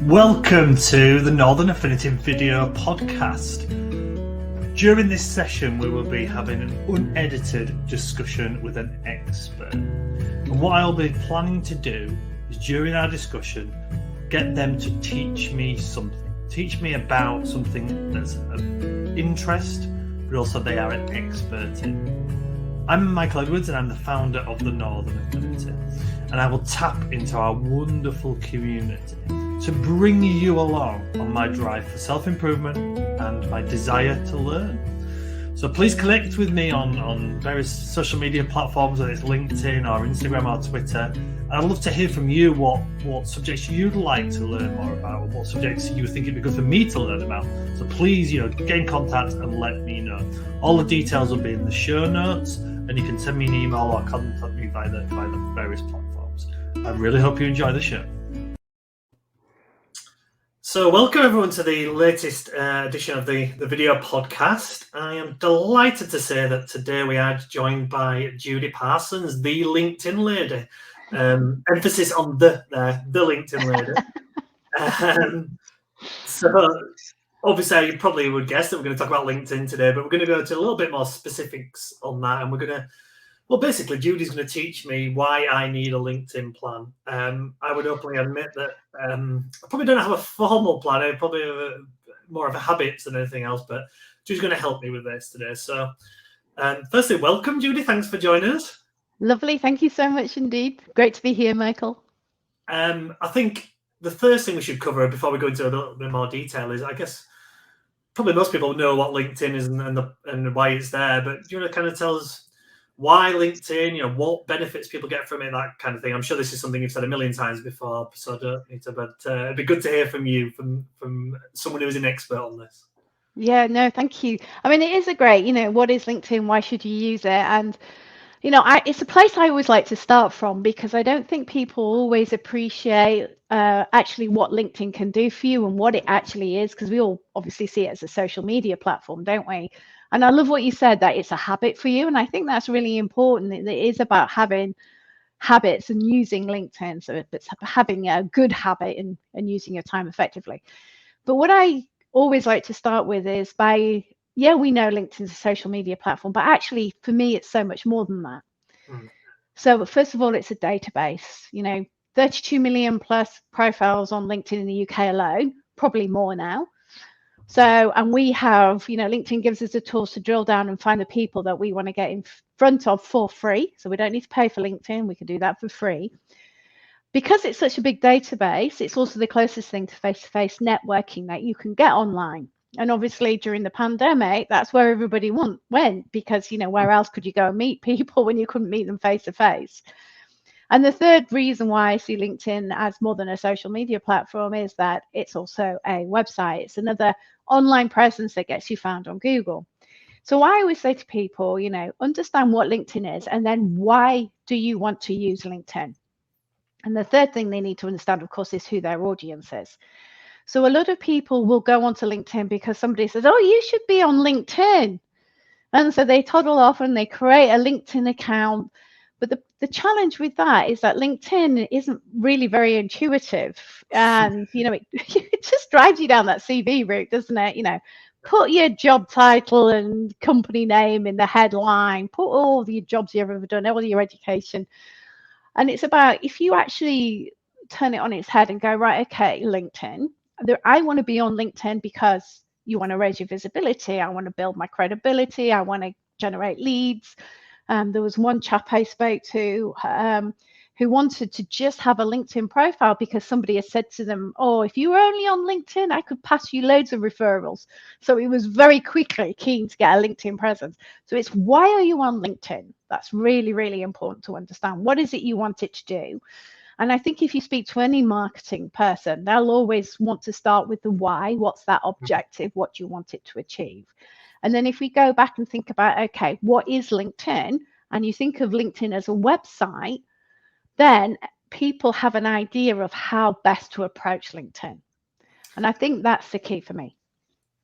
Welcome to the Northern Affinity video podcast. During this session, we will be having an unedited discussion with an expert. And what I'll be planning to do is, during our discussion, get them to teach me something. Teach me about something that's of interest, but also they are an expert in. I'm Michael Edwards and I'm the founder of the Northern Affinity. And I will tap into our wonderful community to bring you along on my drive for self-improvement and my desire to learn. So please connect with me on various social media platforms, whether it's LinkedIn or Instagram or Twitter. And I'd love to hear from you what subjects you'd like to learn more about, or what subjects you think it'd be good for me to learn about. So please, get in contact and let me know. All the details will be in the show notes, and you can send me an email or contact me via the various platforms. I really hope you enjoy the show. So welcome everyone to the latest edition of the video podcast. I am delighted to say that today we are joined by Judy Parsons, the LinkedIn lady. Emphasis on the LinkedIn lady. So obviously you probably would guess that we're going to talk about LinkedIn today, but we're going to go to a little bit more specifics on that. And we're going to, basically Judy's going to teach me why I need a LinkedIn plan. I would openly admit that I probably don't have a formal plan. I probably have more of a habit than anything else, but Judy's going to help me with this today. So firstly, welcome, Judy. Thanks for joining us. Lovely. Thank you so much indeed. Great to be here, Michael. I think the first thing we should cover before we go into a little bit more detail is, I guess, probably most people know what LinkedIn is and why it's there, but do you want to kind of tell us why LinkedIn, what benefits people get from it, that kind of thing? I'm sure this is something you've said a million times before, so I don't need to, but it'd be good to hear from you, from someone who is an expert on this. Yeah, no, thank you. I mean, it is a great, what is LinkedIn? Why should you use it? And, it's a place I always like to start from, because I don't think people always appreciate actually what LinkedIn can do for you and what it actually is, because we all obviously see it as a social media platform, don't we? And I love what you said, that it's a habit for you. And I think that's really important. It is about having habits and using LinkedIn. So it's having a good habit and using your time effectively. But what I always like to start with is we know LinkedIn's a social media platform, but actually for me, it's so much more than that. So first of all, it's a database, 32 million plus profiles on LinkedIn in the UK alone, probably more now. So, and we have, LinkedIn gives us the tools to drill down and find the people that we want to get in front of for free. So we don't need to pay for LinkedIn. We can do that for free. Because it's such a big database, it's also the closest thing to face-to-face networking that you can get online. And obviously during the pandemic, that's where everybody went, because, where else could you go and meet people when you couldn't meet them face-to-face? And the third reason why I see LinkedIn as more than a social media platform is that it's also a website. It's another online presence that gets you found on Google. So I always say to people, understand what LinkedIn is, and then why do you want to use LinkedIn? And the third thing they need to understand, of course, is who their audience is. So a lot of people will go onto LinkedIn because somebody says, oh, you should be on LinkedIn. And so they toddle off and they create a LinkedIn account. But the challenge with that is that LinkedIn isn't really very intuitive. And, it just drives you down that CV route, doesn't it? Put your job title and company name in the headline, put all your jobs you've ever done, all your education. And it's about, if you actually turn it on its head and go, right, okay, LinkedIn, I want to be on LinkedIn because you want to raise your visibility. I want to build my credibility. I want to generate leads. There was one chap I spoke to who wanted to just have a LinkedIn profile because somebody had said to them, oh, if you were only on LinkedIn, I could pass you loads of referrals. So he was very quickly keen to get a LinkedIn presence. So it's, why are you on LinkedIn? That's really, really important to understand. What is it you want it to do? And I think if you speak to any marketing person, they'll always want to start with the why. What's that objective? What do you want it to achieve? And then if we go back and think about, okay, what is LinkedIn? And you think of LinkedIn as a website, then people have an idea of how best to approach LinkedIn. And I think that's the key for me.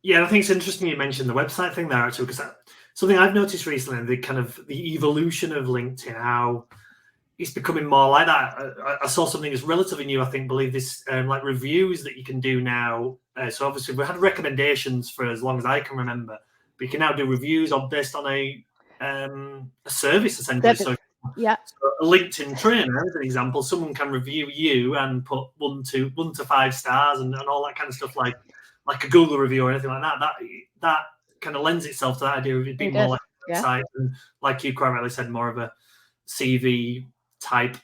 Yeah, I think it's interesting you mentioned the website thing there, actually, because that's something I've noticed recently, the evolution of LinkedIn, how it's becoming more like that. I saw something that's relatively new. I think, believe this, like reviews that you can do now. So obviously, we had recommendations for as long as I can remember. But you can now do reviews based on a service essentially. So, Yeah. so a LinkedIn trainer, as an example, someone can review you and put 1 to 5 stars and all that kind of stuff, like a Google review or anything like that. That kind of lends itself to that idea of it being more like a website, and like you quite rightly said, more of a CV type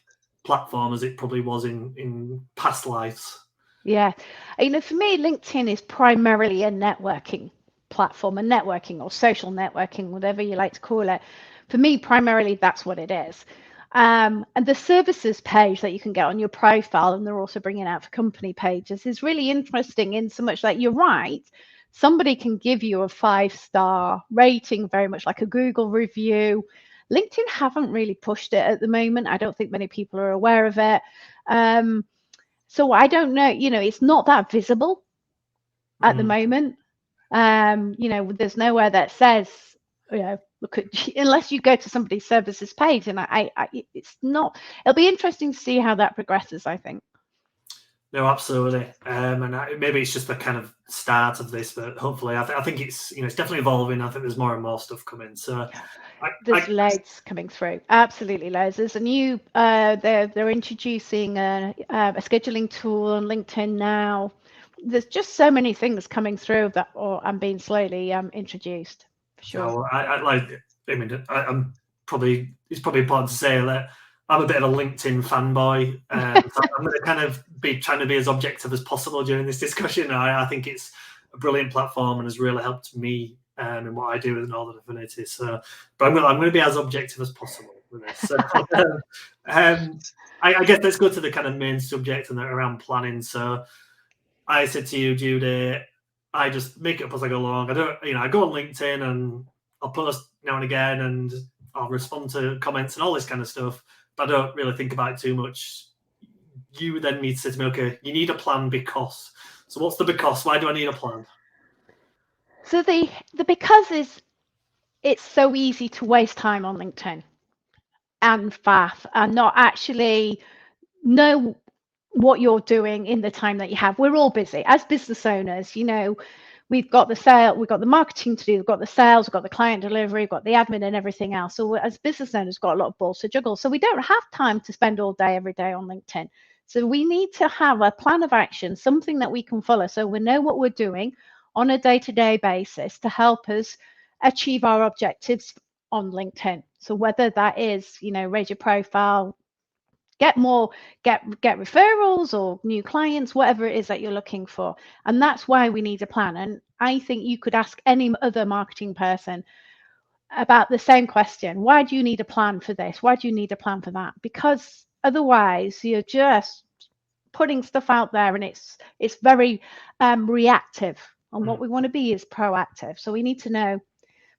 platform as it probably was in past lives. Yeah. For me, LinkedIn is primarily a networking platform, a networking or social networking, whatever you like to call it. For me, primarily, that's what it is. And the services page that you can get on your profile, and they're also bringing out for company pages, is really interesting in so much that you're right. Somebody can give you a 5-star rating, very much like a Google review. LinkedIn haven't really pushed it at the moment. I don't think many people are aware of it. So I don't know, it's not that visible at the moment. There's nowhere that says, look at, unless you go to somebody's services page, and it's not, it'll be interesting to see how that progresses, I think. No, absolutely. And maybe it's just the kind of start of this, but hopefully I think it's, it's definitely evolving. I think there's more and more stuff coming. So there's loads coming through. Absolutely loads. There's a new, they're introducing a scheduling tool on LinkedIn now. There's just so many things coming through that are being slowly introduced, for sure. So I'm probably, it's probably important to say that I'm a bit of a LinkedIn fanboy. So I'm going to kind of be trying to be as objective as possible during this discussion. I think it's a brilliant platform and has really helped me in what I do with Northern Affinity. So, but I'm going to be as objective as possible with this. So, I guess let's go to the kind of main subject and around planning. So, I said to you, Judy, I just make it up as I go along. I don't, I go on LinkedIn and I'll post now and again and I'll respond to comments and all this kind of stuff, but I don't really think about it too much. You then need to say to me, okay, you need a plan because. So what's the because? Why do I need a plan? So the because is, it's so easy to waste time on LinkedIn and faff and not actually know what you're doing in the time that you have. We're all busy as business owners. We've got the sale, we've got the marketing to do, we've got the sales, we've got the client delivery, we've got the admin and everything else. So as business owners, we've got a lot of balls to juggle. So we don't have time to spend all day, every day on LinkedIn. So we need to have a plan of action, something that we can follow, so we know what we're doing on a day-to-day basis to help us achieve our objectives on LinkedIn. So whether that is, raise your profile, get referrals or new clients, whatever it is that you're looking for. And that's why we need a plan. And I think you could ask any other marketing person about the same question. Why do you need a plan for this? Why do you need a plan for that? Because otherwise you're just putting stuff out there and it's very reactive. And what we want to be is proactive. So we need to know,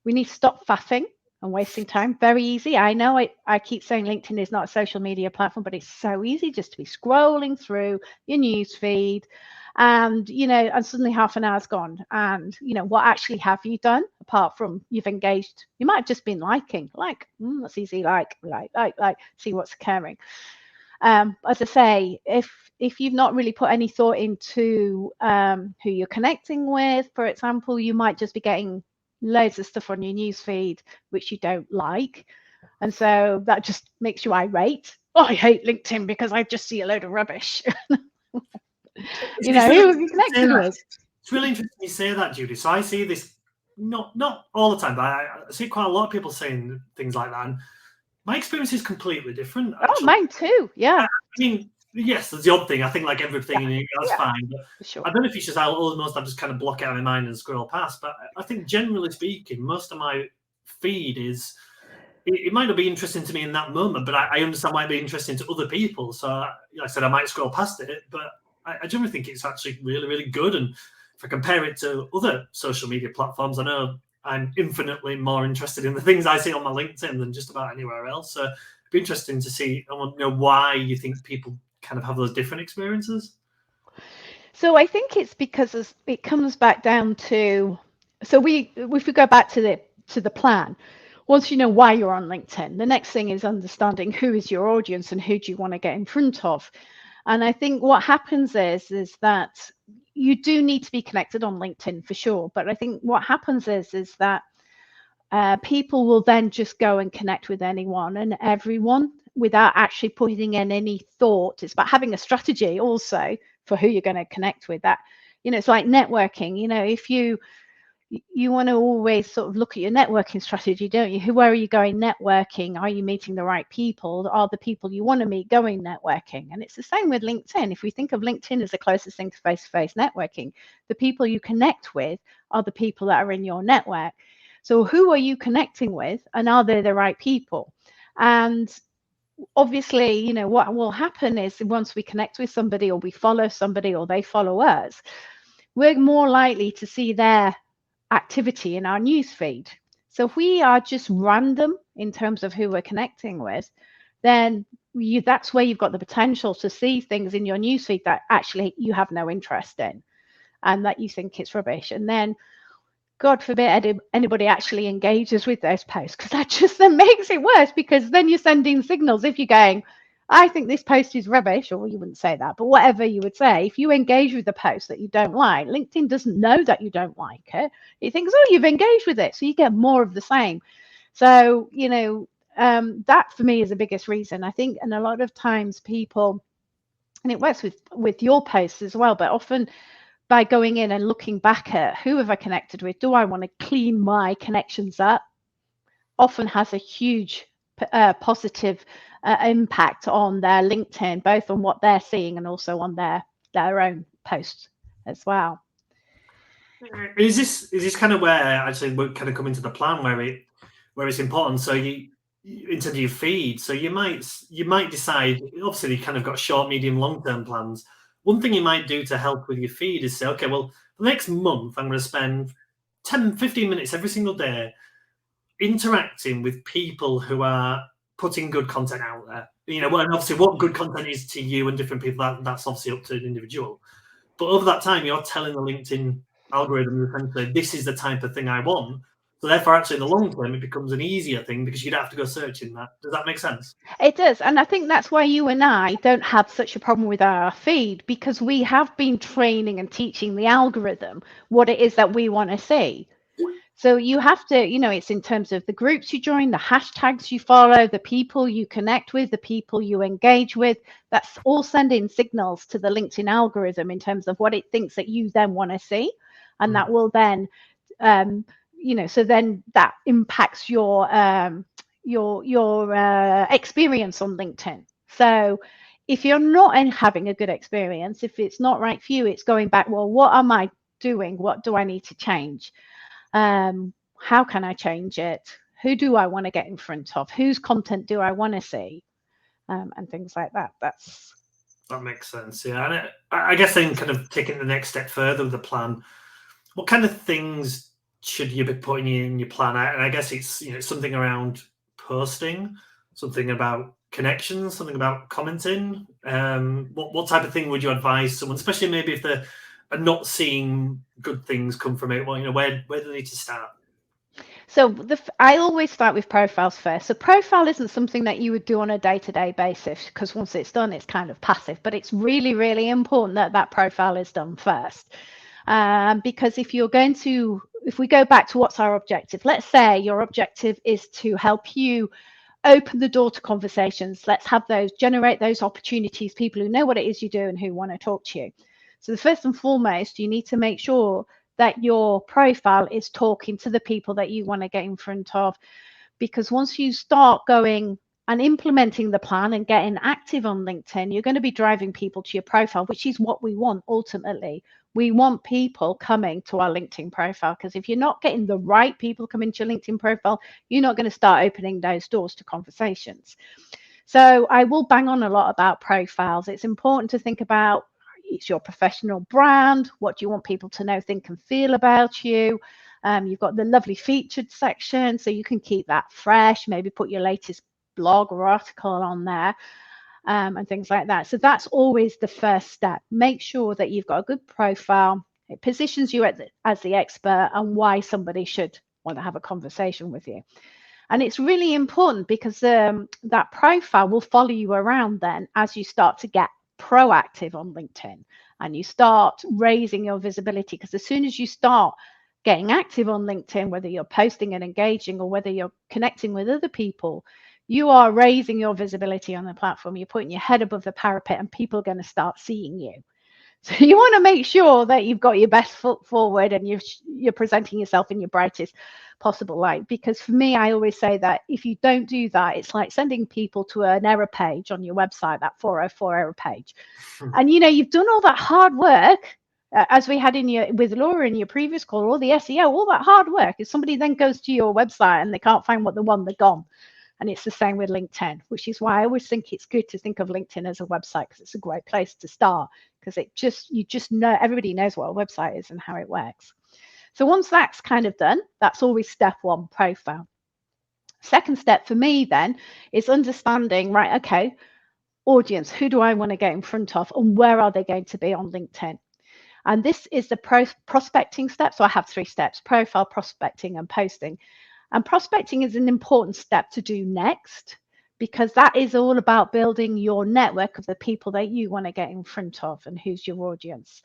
we need to stop faffing and wasting time. Very easy. I know I keep saying LinkedIn is not a social media platform, but it's so easy just to be scrolling through your news feed and, and suddenly half an hour's gone. And, what actually have you done apart from you've engaged? You might have just been liking, that's easy, like, see what's occurring. As I say, if you've not really put any thought into who you're connecting with, for example, you might just be getting loads of stuff on your newsfeed which you don't like, and so that just makes you irate. I hate LinkedIn because I just see a load of rubbish. Who are you connected with? It's really interesting you say that, Judy. So I see this not all the time, but I see quite a lot of people saying things like that, and my experience is completely different. Actually. Oh, mine too. Yeah. I mean, yes, there's the odd thing. I think like everything, that's fine. But sure. I don't know if it's just how almost I just kind of block it out of my mind and scroll past. But I think generally speaking, most of my feed is, it might not be interesting to me in that moment, but I understand why it might be interesting to other people. So like I said, I might scroll past it, but I generally think it's actually really, really good. And if I compare it to other social media platforms, I know I'm infinitely more interested in the things I see on my LinkedIn than just about anywhere else. So it'd be interesting to see. I want to know why you think people kind of have those different experiences. So I think it's because it comes back down to, so if we go back to the plan, once you know why you're on LinkedIn, the next thing is understanding who is your audience and who do you want to get in front of. And I think what happens is that you do need to be connected on LinkedIn for sure. But I think what happens is that people will then just go and connect with anyone and everyone without actually putting in any thought. It's about having a strategy also for who you're going to connect with. That, it's like networking. If you want to always sort of look at your networking strategy, don't you? Where are you going networking? Are you meeting the right people? Are the people you want to meet going networking? And it's the same with LinkedIn. If we think of LinkedIn as the closest thing to face-to-face networking, the people you connect with are the people that are in your network. So who are you connecting with, and are they the right people? And obviously, what will happen is once we connect with somebody or we follow somebody or they follow us, we're more likely to see their activity in our newsfeed. So if we are just random in terms of who we're connecting with, then that's where you've got the potential to see things in your newsfeed that actually you have no interest in and that you think it's rubbish. And then, God forbid, anybody actually engages with those posts, because that just then makes it worse, because then you're sending signals. If you're going, I think this post is rubbish, or you wouldn't say that, but whatever you would say, if you engage with the post that you don't like, LinkedIn doesn't know that you don't like it. It thinks, oh, you've engaged with it, so you get more of the same. So, that for me is the biggest reason, I think. And a lot of times people, and it works with your posts as well, but often by going in and looking back at who have I connected with, do I want to clean my connections up, often has a huge positive impact on their LinkedIn, both on what they're seeing and also on their own posts as well. Is this kind of where actually we're kind of coming to the plan where it's important? So you in terms of your feed, so you might decide, obviously you kind of got short, medium, long-term plans. One thing you might do to help with your feed is say, okay, well, the next month I'm going to spend 10, 15 minutes every single day interacting with people who are putting good content out there. And obviously what good content is to you and different people, that's obviously up to an individual. But over that time, you're telling the LinkedIn algorithm essentially, this is the type of thing I want. So therefore, actually, in the long term, it becomes an easier thing because you don't have to go searching that. Does that make sense? It does. And I think that's why you and I don't have such a problem with our feed, because we have been training and teaching the algorithm what it is that we want to see. So you have to, it's in terms of the groups you join, the hashtags you follow, the people you connect with, the people you engage with. That's all sending signals to the LinkedIn algorithm in terms of what it thinks that you then want to see. And that will then, so then that impacts your experience on LinkedIn. So if you're not having a good experience, if it's not right for you, it's going back, well, what am I doing? What do I need to change? How can I change it? Who do I want to get in front of? Whose content do I want to see? And things like that. That makes sense. Yeah. And I guess then kind of taking the next step further with the plan, what kind of things should you be putting in your plan? And I guess it's something around posting, something about connections, something about commenting. What type of thing would you advise someone, especially maybe if they're not seeing good things come from it? Well, where do they need to start? So I always start with profiles first. So profile isn't something that you would do on a day-to-day basis, because once it's done, it's kind of passive. But it's really, really important that that profile is done first. Because if we go back to what's our objective, let's say your objective is to help you open the door to conversations. Let's have generate those opportunities, people who know what it is you do and who want to talk to you. So the first and foremost, you need to make sure that your profile is talking to the people that you want to get in front of. Because once you start going and implementing the plan and getting active on LinkedIn, you're going to be driving people to your profile, which is what we want ultimately. We want people coming to our LinkedIn profile, because if you're not getting the right people coming to your LinkedIn profile, you're not going to start opening those doors to conversations. So I will bang on a lot about profiles. It's important to think about, it's your professional brand. What do you want people to know, think, and feel about you? You've got the lovely featured section, so you can keep that fresh. Maybe put your latest blog or article on there, and things like that. So that's always the first step. Make sure that you've got a good profile. It positions you as the expert and why somebody should want to have a conversation with you. And it's really important because that profile will follow you around then as you start to get proactive on LinkedIn and you start raising your visibility. Because as soon as you start getting active on LinkedIn, whether you're posting and engaging or whether you're connecting with other people, you are raising your visibility on the platform. You're putting your head above the parapet and people are going to start seeing you. So you want to make sure that you've got your best foot forward and you're presenting yourself in your brightest possible light. Because for me, I always say that if you don't do that, it's like sending people to an error page on your website, that 404 error page. And you've done all that hard work, as we had with Laura in your previous call, all the SEO, all that hard work. If somebody then goes to your website and they can't find what they want, they're gone. And it's the same with LinkedIn, which is why I always think it's good to think of LinkedIn as a website, because it's a great place to start, because you just know, everybody knows what a website is and how it works. So once that's kind of done, that's always step one, profile. Second step for me then is understanding, right, okay, audience, who do I want to get in front of and where are they going to be on LinkedIn? And this is the prospecting step. So I have 3 steps: profile, prospecting, and posting. And prospecting is an important step to do next, because that is all about building your network of the people that you want to get in front of and who's your audience.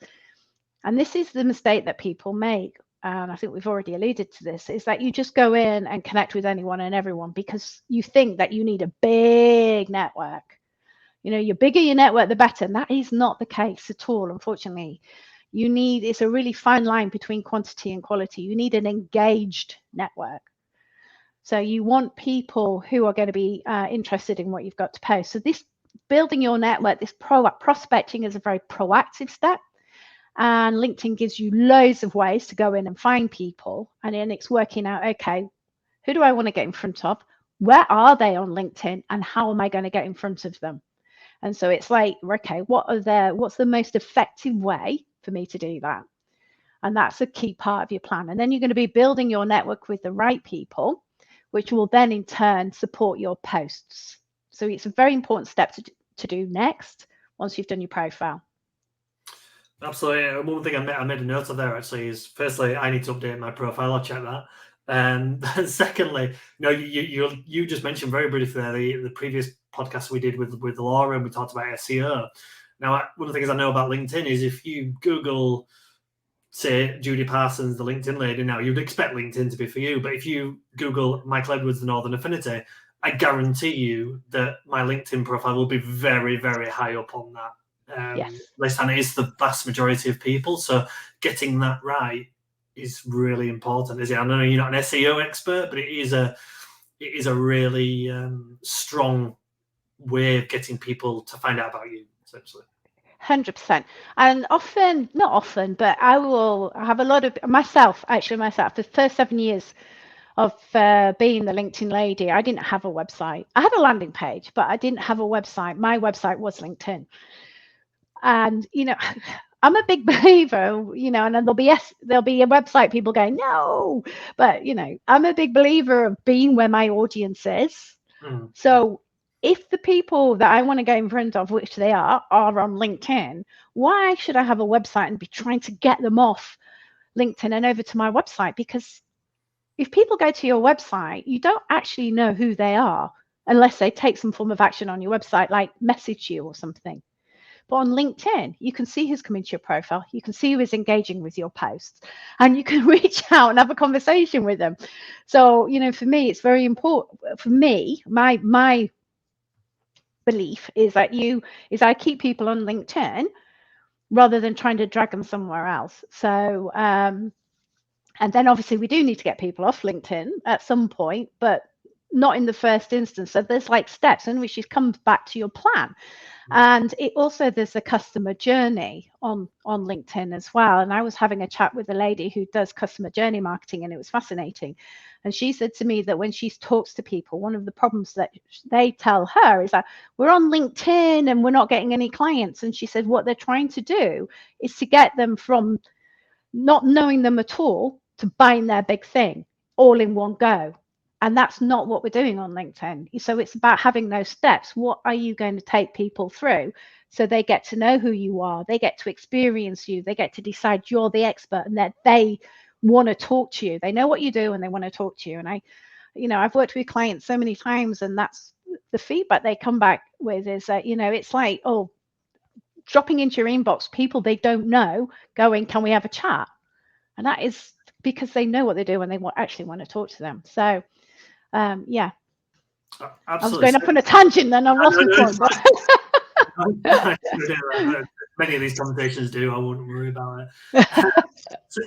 And this is the mistake that people make. And I think we've already alluded to this, is that you just go in and connect with anyone and everyone because you think that you need a big network. Your bigger your network, the better. And that is not the case at all, unfortunately. It's a really fine line between quantity and quality. You need an engaged network. So you want people who are going to be interested in what you've got to post. So this building your network, this prospecting is a very proactive step. And LinkedIn gives you loads of ways to go in and find people. And then it's working out, okay, who do I want to get in front of? Where are they on LinkedIn? And how am I going to get in front of them? And so it's like, okay, what's the most effective way for me to do that? And that's a key part of your plan. And then you're going to be building your network with the right people, which will then in turn support your posts. So it's a very important step to do next once you've done your profile. Absolutely. One thing I made a note of there actually is, firstly, I need to update my profile. I'll check that. And secondly, you just mentioned very briefly there the previous podcast we did with Laura, and we talked about SEO. Now, one of the things I know about LinkedIn is if you Google, say, Judy Parsons, the LinkedIn lady, now you'd expect LinkedIn to be for you. But if you Google Michael Edwards, the Northern Affinity, I guarantee you that my LinkedIn profile will be very, very high up on that list, and it is the vast majority of people. So getting that right is really important, is it? I know you're not an SEO expert, but it is a really strong way of getting people to find out about you, essentially. 100%. And not often, but I will have a lot of myself, the first 7 years of being the LinkedIn lady, I didn't have a website. I had a landing page, but I didn't have a website. My website was LinkedIn. And, I'm a big believer, and then there'll be a website people going, no, but, I'm a big believer of being where my audience is. So if the people that I want to get in front of, which they are on LinkedIn, why should I have a website and be trying to get them off LinkedIn and over to my website? Because if people go to your website, you don't actually know who they are unless they take some form of action on your website, like message you or something. But on LinkedIn, you can see who's coming to your profile. You can see who is engaging with your posts, and you can reach out and have a conversation with them. So, for me, it's very important. For me, my belief is that I keep people on LinkedIn rather than trying to drag them somewhere else. So, and then obviously we do need to get people off LinkedIn at some point, but not in the first instance. So there's like steps, and which comes back to your plan. And there's a customer journey on LinkedIn as well. And I was having a chat with a lady who does customer journey marketing, and it was fascinating. And she said to me that when she talks to people, one of the problems that they tell her is that we're on LinkedIn and we're not getting any clients. And she said what they're trying to do is to get them from not knowing them at all to buying their big thing all in one go. And that's not what we're doing on LinkedIn. So it's about having those steps. What are you going to take people through so they get to know who you are? They get to experience you. They get to decide you're the expert and that they want to talk to you. They know what you do and they want to talk to you. And I've worked with clients so many times, and that's the feedback they come back with is that, it's like, oh, dropping into your inbox people they don't know going, can we have a chat? And that is because they know what they do and they actually want to talk to them. So, yeah. Absolutely. I was going off on a tangent then. I've lost my point. Many of these conversations do. I wouldn't worry about it.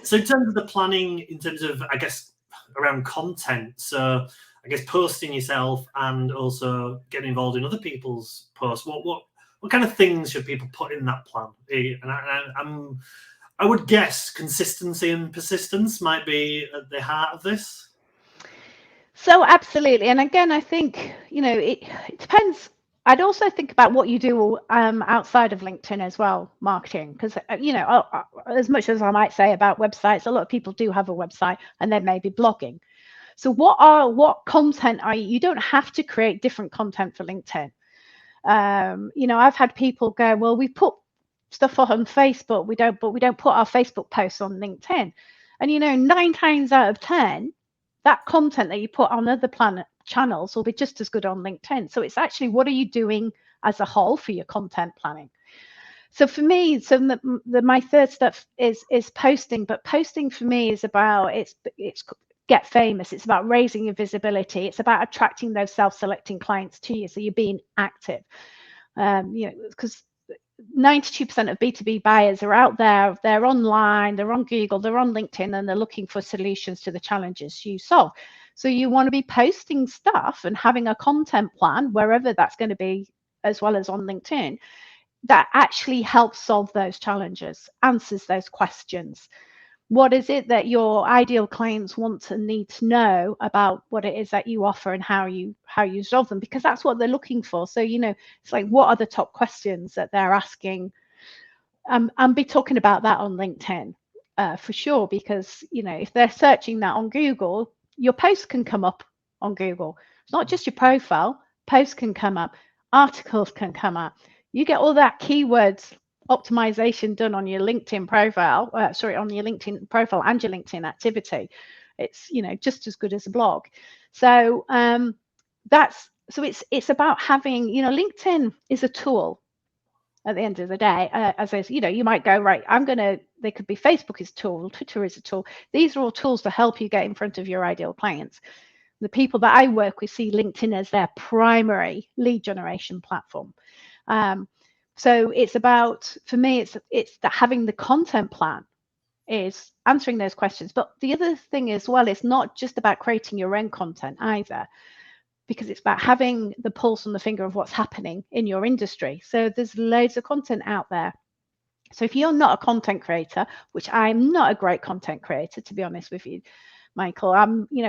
So in terms of the planning, in terms of, I guess, around content, so I guess posting yourself and also getting involved in other people's posts, what kind of things should people put in that plan? And I would guess consistency and persistence might be at the heart of this. So absolutely. And again, I think, it depends. I'd also think about what you do outside of LinkedIn as well, marketing, because, as much as I might say about websites, a lot of people do have a website and they may be blogging. So what content are you don't have to create different content for LinkedIn. I've had people go, well, we put stuff on Facebook, we don't put our Facebook posts on LinkedIn. And 9 times out of 10, that content that you put on other channels will be just as good on LinkedIn. So it's actually, what are you doing as a whole for your content planning? So for me, my third step is posting, but posting for me is about, it's get famous. It's about raising your visibility. It's about attracting those self-selecting clients to you. So you're being active, because 92% of B2B buyers are out there. They're online, they're on Google, they're on LinkedIn, and they're looking for solutions to the challenges you solve. So you want to be posting stuff and having a content plan wherever that's going to be, as well as on LinkedIn, that actually helps solve those challenges, answers those questions. What is it that your ideal clients want and need to know about what it is that you offer and how you solve them? Because that's what they're looking for. So, it's like, what are the top questions that they're asking? And be talking about that on LinkedIn for sure, because, if they're searching that on Google, your post can come up on Google. It's not just your profile, posts can come up, articles can come up. You get all that keywords optimization done on your LinkedIn profile, on your LinkedIn profile and your LinkedIn activity. It's, just as good as a blog. So it's about having, LinkedIn is a tool at the end of the day. As I, you might go, right, they could be, Facebook is a tool, Twitter is a tool. These are all tools to help you get in front of your ideal clients. The people that I work with see LinkedIn as their primary lead generation platform. So it's about, for me, it's that having the content plan is answering those questions. But the other thing as well, it's not just about creating your own content either, because it's about having the pulse on the finger of what's happening in your industry. So there's loads of content out there. So if you're not a content creator, which I'm not a great content creator, to be honest with you, Michael,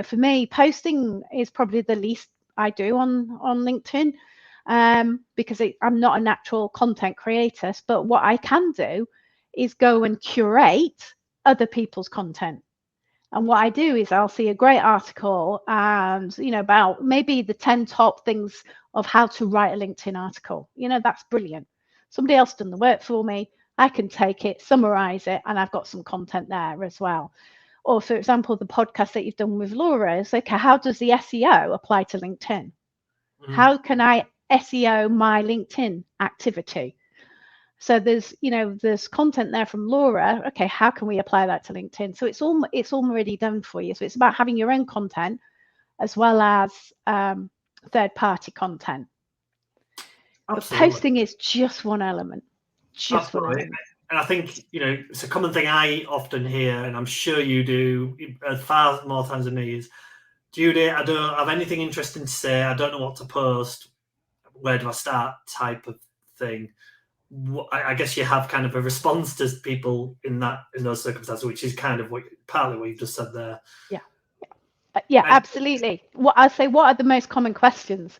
for me, posting is probably the least I do on LinkedIn. Because I'm not a natural content creator, but what I can do is go and curate other people's content. And what I do is I'll see a great article and, about maybe the 10 top things of how to write a LinkedIn article. That's brilliant. Somebody else done the work for me. I can take it, summarize it, and I've got some content there as well. Or, for example, the podcast that you've done with Laura is, okay, how does the SEO apply to LinkedIn? Mm-hmm. How can I SEO my LinkedIn activity? So there's content there from Laura. Okay, how can we apply that to LinkedIn? So it's already done for you. So it's about having your own content as well as third-party content. But posting is just one element. One element. And I think, it's a common thing I often hear, and I'm sure you do far more times than me, is, Judy, I don't have anything interesting to say. I don't know what to post. Where do I start? Type of thing. I guess you have kind of a response to people in those circumstances, which is kind of partly what you've just said there. Yeah, absolutely. What are the most common questions?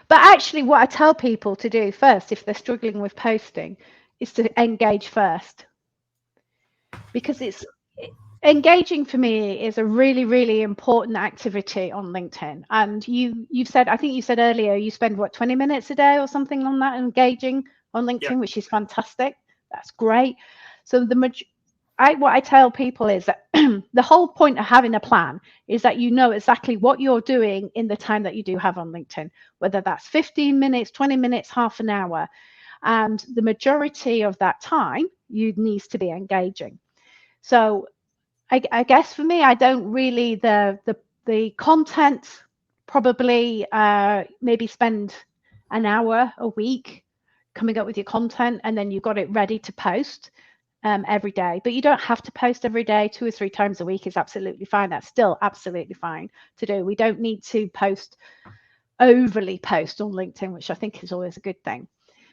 But actually, what I tell people to do first, if they're struggling with posting, is to engage first, because engaging for me is a really, really important activity on LinkedIn. And you've said, I think you said earlier, you spend 20 minutes a day or something on that, engaging on LinkedIn, which is fantastic. That's great. So what I tell people is that the whole point of having a plan is that you know exactly what you're doing in the time that you do have on LinkedIn, whether that's 15 minutes, 20 minutes, half an hour. And the majority of that time, you needs to be engaging. So I guess for me, I don't really, the content, probably maybe spend an hour a week coming up with your content, and then you've got it ready to post every day. But you don't have to post every day. 2 or 3 times a week is absolutely fine. That's still absolutely fine to do. We don't need to overly post on LinkedIn, which I think is always a good thing.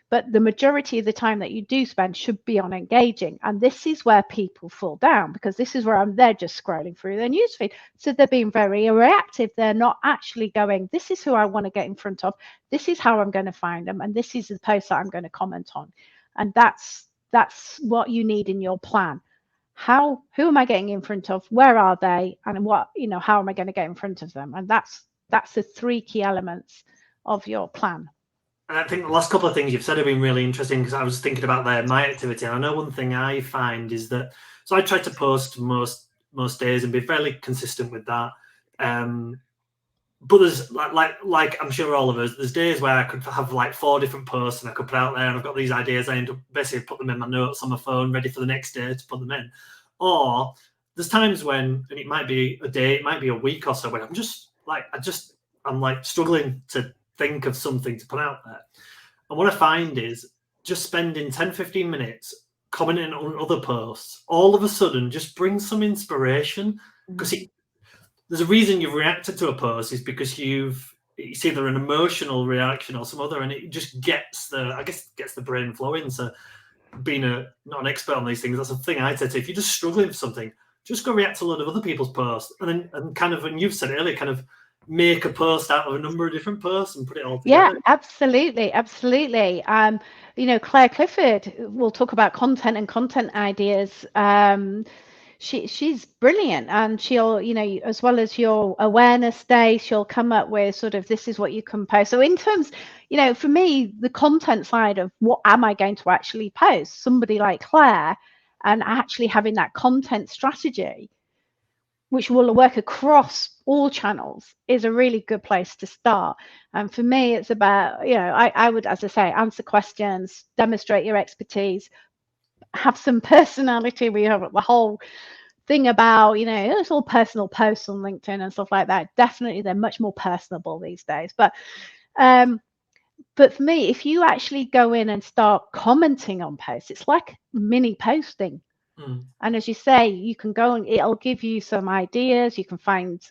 But the majority of the time that you do spend should be on engaging. And this is where people fall down, because this is where they're just scrolling through their newsfeed. So they're being very reactive. They're not actually going, this is who I want to get in front of. This is how I'm going to find them. And this is the post that I'm going to comment on. And that's what you need in your plan. Who am I getting in front of? Where are they? And how am I going to get in front of them? And that's the 3 key elements of your plan. And I think the last couple of things you've said have been really interesting, because I was thinking about my activity. And I know one thing I find is that, so I try to post most days and be fairly consistent with that. But there's like I'm sure all of us, there's days where I could have like 4 different posts and I could put out there, and I've got these ideas. I end up basically put them in my notes on my phone, ready for the next day to put them in. Or there's times when, and it might be a day, it might be a week or so, when I'm like struggling to think of something to put out there. And what I find is just spending 10-15 minutes commenting on other posts all of a sudden just brings some inspiration, because there's a reason you've reacted to a post is because it's either an emotional reaction or some other, and it just gets the brain flowing. So being not an expert on these things, that's a thing I tend to, if you're just struggling for something, just go react to a lot of other people's posts, and you've said earlier, kind of make a post out of a number of different posts and put it all together. Yeah, absolutely. Claire Clifford will talk about content and content ideas. She's brilliant, and she'll, as well as your awareness day, she'll come up with sort of, this is what you can post. So in terms, for me, the content side of what am I going to actually post, somebody like Claire, and actually having that content strategy, which will work across all channels, is a really good place to start. And for me, it's about, I would, as I say, answer questions, demonstrate your expertise, have some personality. We have the whole thing about, it's all personal posts on LinkedIn and stuff like that. Definitely, they're much more personable these days. But for me, if you actually go in and start commenting on posts, it's like mini posting. And as you say, you can go and it'll give you some ideas. You can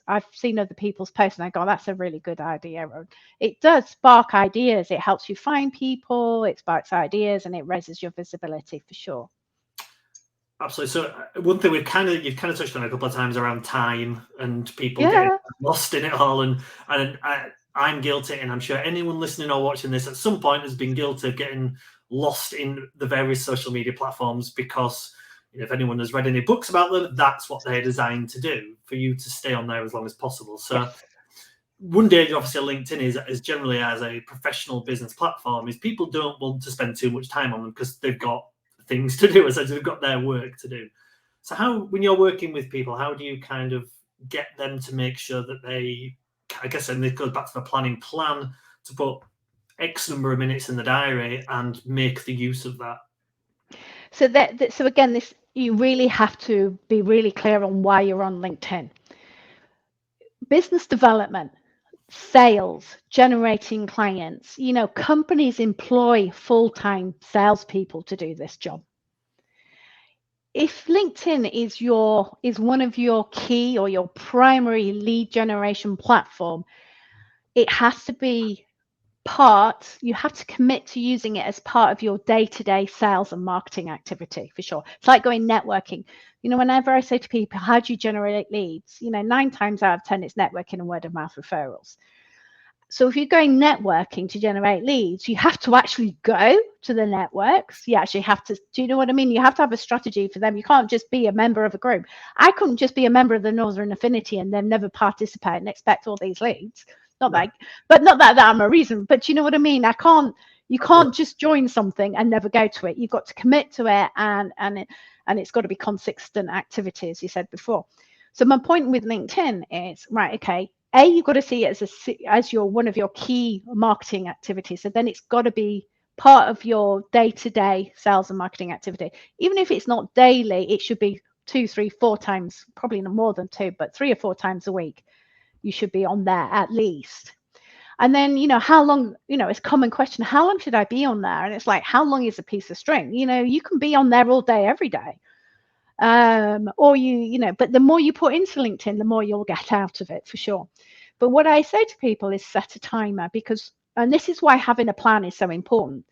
I've seen other people's posts and I go, that's a really good idea. It does spark ideas. It helps you find people, it sparks ideas, and it raises your visibility for sure. Absolutely. So one thing you've kind of touched on a couple of times around time and people getting lost in it all. And I'm guilty, and I'm sure anyone listening or watching this at some point has been guilty of getting lost in the various social media platforms, because if anyone has read any books about them, that's what they're designed to do, for you to stay on there as long as possible. So one day, obviously, LinkedIn is generally, as a professional business platform, is people don't want to spend too much time on them because they've got things to do, essentially they've got their work to do. So when you're working with people, how do you kind of get them to make sure that they, I guess, and it goes back to the planning plan, to put X number of minutes in the diary and make the use of that? So again, you really have to be really clear on why you're on LinkedIn. Business development, sales, generating clients. Companies employ full-time salespeople to do this job. If LinkedIn is one of your key or your primary lead generation platform, it has to be you have to commit to using it as part of your day-to-day sales and marketing activity, for sure. It's like going networking. Whenever I say to people, how do you generate leads? 9 times out of 10, it's networking and word of mouth referrals. So if you're going networking to generate leads, you have to actually go to the networks. You actually have to, do you know what I mean? You have to have a strategy for them. You can't just be a member of a group. I couldn't just be a member of the Northern Affinity and then never participate and expect all these leads. Not that I'm a reason, but you know what I mean? I can't You can't just join something and never go to it. You've got to commit to it, and it's got to be consistent activity, as you said before. So my point with LinkedIn is, right, okay, you've got to see it as one of your key marketing activities. So then it's got to be part of your day-to-day sales and marketing activity. Even if it's not daily, it should be 2, 3, 4 times, probably not more than 2, but 3 or 4 times a week. You should be on there at least. And then, how long, it's a common question, how long should I be on there? And it's like, how long is a piece of string? You can be on there all day, every day. Or but the more you put into LinkedIn, the more you'll get out of it, for sure. But what I say to people is set a timer, and this is why having a plan is so important.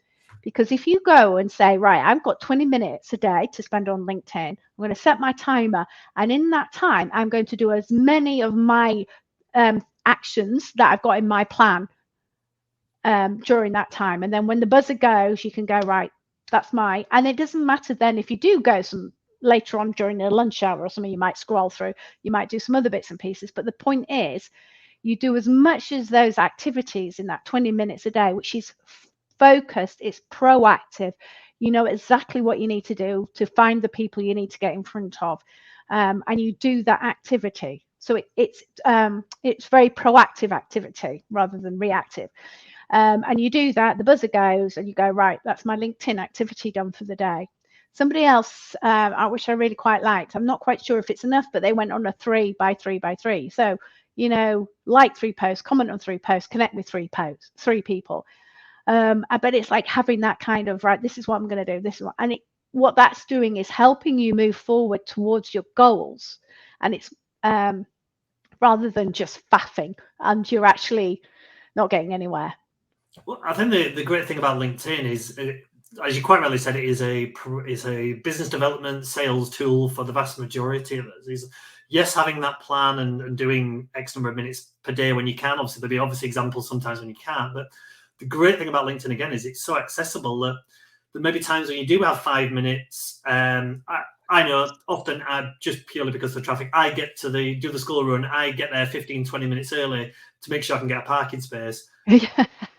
Because if you go and say, right, I've got 20 minutes a day to spend on LinkedIn, I'm going to set my timer. And in that time, I'm going to do as many of my actions that I've got in my plan during that time. And then when the buzzer goes, you can go, right, and it doesn't matter then if you do go later on during the lunch hour or something, you might scroll through, you might do some other bits and pieces. But the point is, you do as much as those activities in that 20 minutes a day, which is focused, it's proactive. You know exactly what you need to do to find the people you need to get in front of, and you do that activity. So it's very proactive activity rather than reactive. And you do that, the buzzer goes, and you go, right, that's my LinkedIn activity done for the day. Somebody else, which I really quite liked, I'm not quite sure if it's enough, but they went on a 3 by 3 by 3. So, like 3 posts, comment on 3 posts, connect with 3 people. But it's like having that kind of, right, this is what I'm going to do, this is what that's doing is helping you move forward towards your goals. And it's rather than just faffing and you're actually not getting anywhere. Well, I think the great thing about LinkedIn is, as you quite rightly said, it is a business development sales tool for the vast majority of us. Yes, having that plan and doing X number of minutes per day when you can. Obviously, there'll be obvious examples sometimes when you can't. But the great thing about LinkedIn, again, is it's so accessible that there may be times when you do have 5 minutes. I know often, just purely because of the traffic, I get to do the school run. I get there 15, 20 minutes early to make sure I can get a parking space.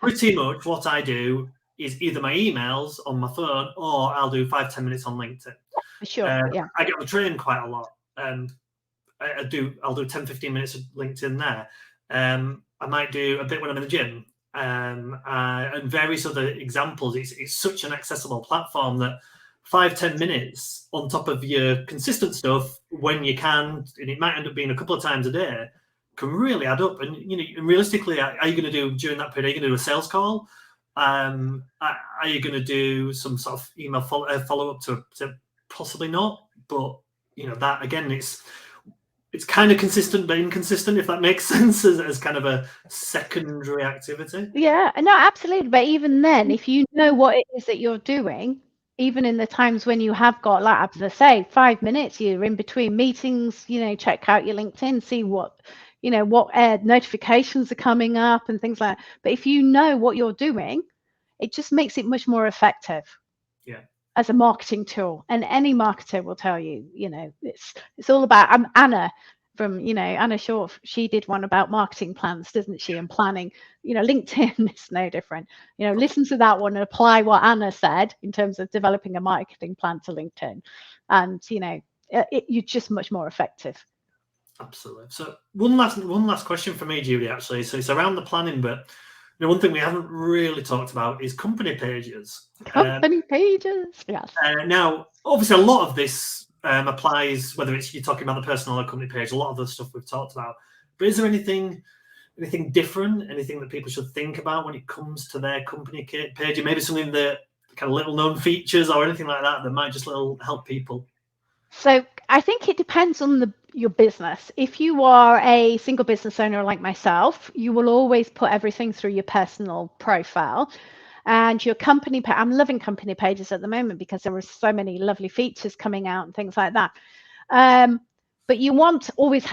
Pretty much what I do is either my emails on my phone or I'll do 5-10 minutes on LinkedIn. Sure. Yeah. I get on the train quite a lot. I'll do 10-15 minutes of LinkedIn there. I might do a bit when I'm in the gym, and various other examples. It's such an accessible platform that 5-10 minutes on top of your consistent stuff when you can, and it might end up being a couple of times a day, can really add up. And realistically, are you going to do during that period? Are you going to do a sales call? Are you going to do some sort of email follow up to possibly not? But that again, it's kind of consistent but inconsistent, if that makes sense, as kind of a secondary activity. Yeah, no, absolutely. But even then, if you know what it is that you're doing, even in the times when you have got, like as I say, 5 minutes, you're in between meetings, check out your LinkedIn, see what notifications are coming up and things like that. But if you know what you're doing, it just makes it much more effective. Yeah. As a marketing tool, and any marketer will tell you, it's all about. Anna from Anna Short, she did one about marketing plans, doesn't she? And planning. LinkedIn is no different. Listen to that one and apply what Anna said in terms of developing a marketing plan to LinkedIn, and you're just much more effective. Absolutely. So one last question for me, Judy. Actually, so it's around the planning, but one thing we haven't really talked about is company pages. Company pages, yes. Now, obviously, a lot of this applies, whether it's you're talking about the personal or company page, a lot of the stuff we've talked about. But is there anything different, anything that people should think about when it comes to their company page? Maybe something that kind of little known features or anything like that might just help people? So I think it depends on your business. If you are a single business owner like myself, you will always put everything through your personal profile. And your company page, I'm loving company pages at the moment because there are so many lovely features coming out and things like that. But you want always,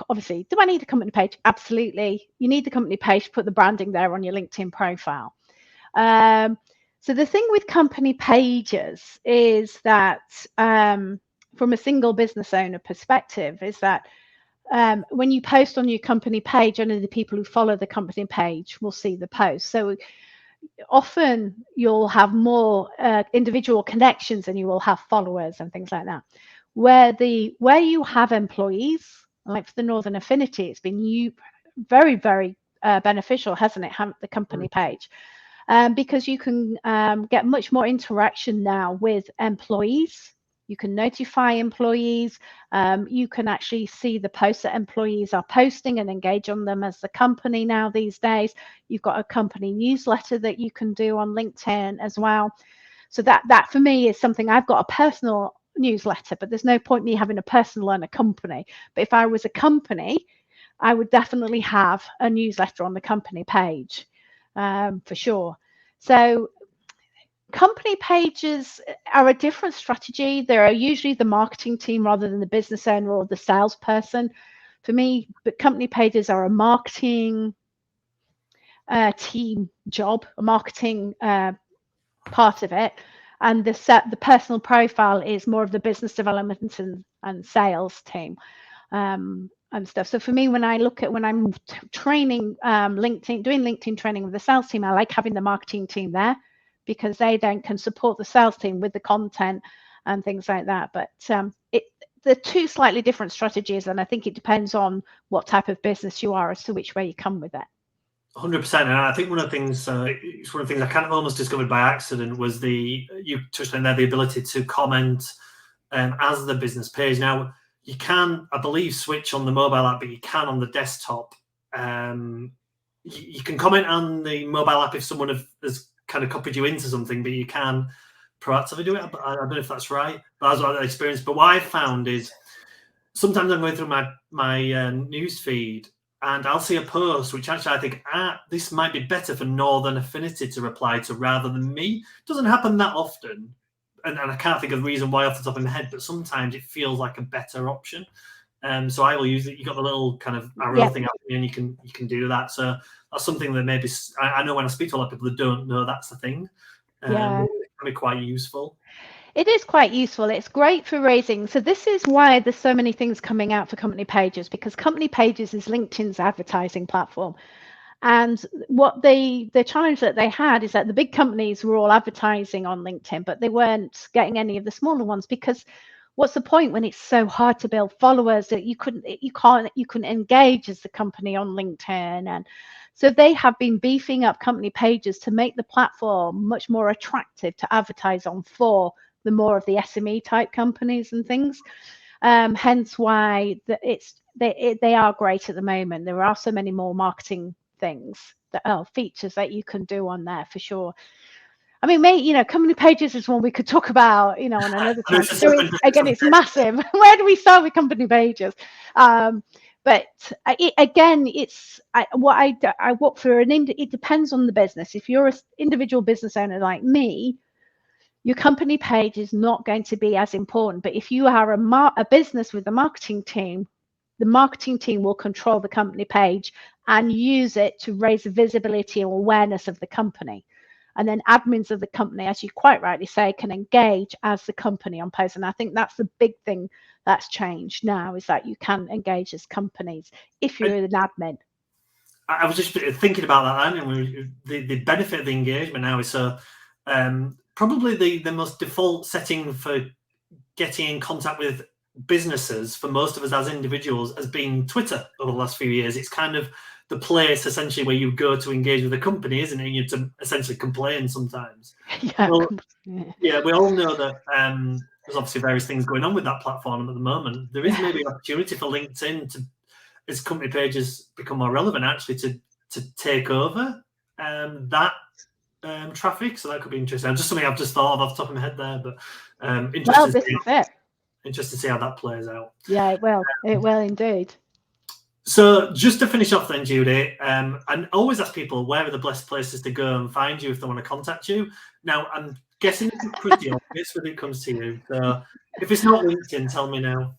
obviously, do I need a company page? Absolutely. You need the company page to put the branding there on your LinkedIn profile. So the thing with company pages is that from a single business owner perspective is that when you post on your company page, only the people who follow the company page will see the post. So often you'll have more individual connections than you will have followers and things like that. Where you have employees, like for the Northern Affinity, it's been very, very beneficial, hasn't it, have the company page, because you can get much more interaction now with employees. You can notify employees. You can actually see the posts that employees are posting and engage on them as the company now these days. You've got a company newsletter that you can do on LinkedIn as well. So that for me is something. I've got a personal newsletter, but there's no point me having a personal and a company. But if I was a company, I would definitely have a newsletter on the company page, for sure. So company pages are a different strategy. They're usually the marketing team rather than the business owner or the salesperson. For me, but company pages are a marketing team job, a marketing part of it, and the personal profile is more of the business development and sales team and stuff. So for me, when I'm training LinkedIn, doing LinkedIn training with the sales team, I like having the marketing team there, because they then can support the sales team with the content and things like that. But they're two slightly different strategies, and I think it depends on what type of business you are as to which way you come with it. 100%, and I think one of the things I kind of almost discovered by accident was you touched on there, the ability to comment as the business page. Now you can, I believe, switch on the mobile app, but you can on the desktop. You can comment on the mobile app if someone has kind of copied you into something, but you can proactively do it. I don't know if that's right, but that's what I experienced. But what I found is sometimes I'm going through my news feed, and I'll see a post which actually I think, this might be better for Northern Affinity to reply to rather than me. It doesn't happen that often, and I can't think of the reason why off the top of my head, but sometimes it feels like a better option. So I will use it. You got the little kind of arrow thing up, and you can do that. So that's something that maybe I know when I speak to a lot of people that don't know that's the thing. It can be quite useful. It is quite useful. It's great for raising. So this is why there's so many things coming out for company pages, because company pages is LinkedIn's advertising platform. And what the challenge that they had is that the big companies were all advertising on LinkedIn, but they weren't getting any of the smaller ones, because what's the point when it's so hard to build followers that you couldn't engage as the company on LinkedIn? And so they have been beefing up company pages to make the platform much more attractive to advertise on for the more of the SME type companies and things. Hence why they are great at the moment. There are so many more marketing things features that you can do on there for sure. I mean, company pages is one we could talk about, on another time. So it's massive. Where do we start with company pages? But it depends on the business. If you're an individual business owner like me, your company page is not going to be as important. But if you are a business with a marketing team, the marketing team will control the company page and use it to raise the visibility and awareness of the company. And then admins of the company, as you quite rightly say, can engage as the company on posts. And I think that's the big thing that's changed now, is that you can engage as companies if you're an admin. I was just thinking about that, and the benefit of the engagement now is probably the most default setting for getting in contact with businesses for most of us as individuals has been Twitter over the last few years. It's kind of the place essentially where you go to engage with the company, isn't it? You to essentially complain sometimes. We all know that there's obviously various things going on with that platform at the moment. There is maybe an opportunity for LinkedIn to, as company pages become more relevant, actually to take over that traffic. So that could be interesting. Just something I've just thought of off the top of my head there, but interesting. Interesting to see how that plays out. Yeah, it will. It will indeed. So just to finish off then, Judy, and always ask people, where are the best places to go and find you if they want to contact you? Now, I'm guessing it's pretty obvious when it comes to you. So if it's not LinkedIn, tell me now.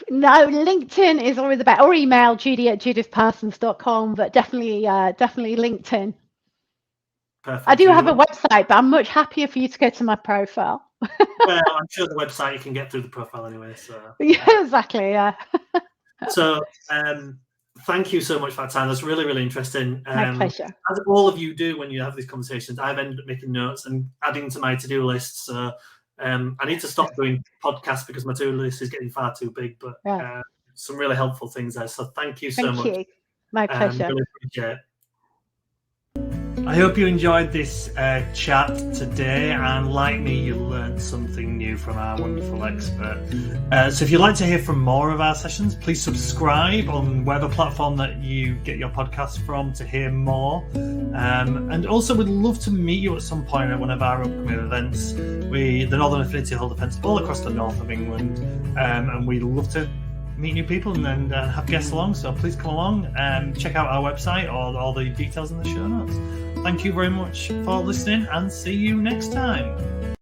No, LinkedIn is always the best. Or email judy@judithparsons.com, but definitely LinkedIn. Perfect. I do have a website, but I'm much happier for you to go to my profile. Well, I'm sure the website you can get through the profile anyway. So yeah, exactly. Yeah. So thank you so much for that time. That's really, really interesting. My pleasure. As all of you do when you have these conversations, I've ended up making notes and adding to my to-do list. So I need to stop doing podcasts because my to-do list is getting far too big. But some really helpful things there. So thank you so much. Thank you. My pleasure. Really appreciate it. I hope you enjoyed this chat today, and like me, you learned something new from our wonderful expert. So if you'd like to hear from more of our sessions, please subscribe on whatever platform that you get your podcast from to hear more. And also, we'd love to meet you at some point at one of our upcoming events. The Northern Affinity hold events all across the north of England, and we'd love to meet new people and then have guests along. So please come along and check out our website or all the details in the show notes. Thank you very much for listening, and see you next time.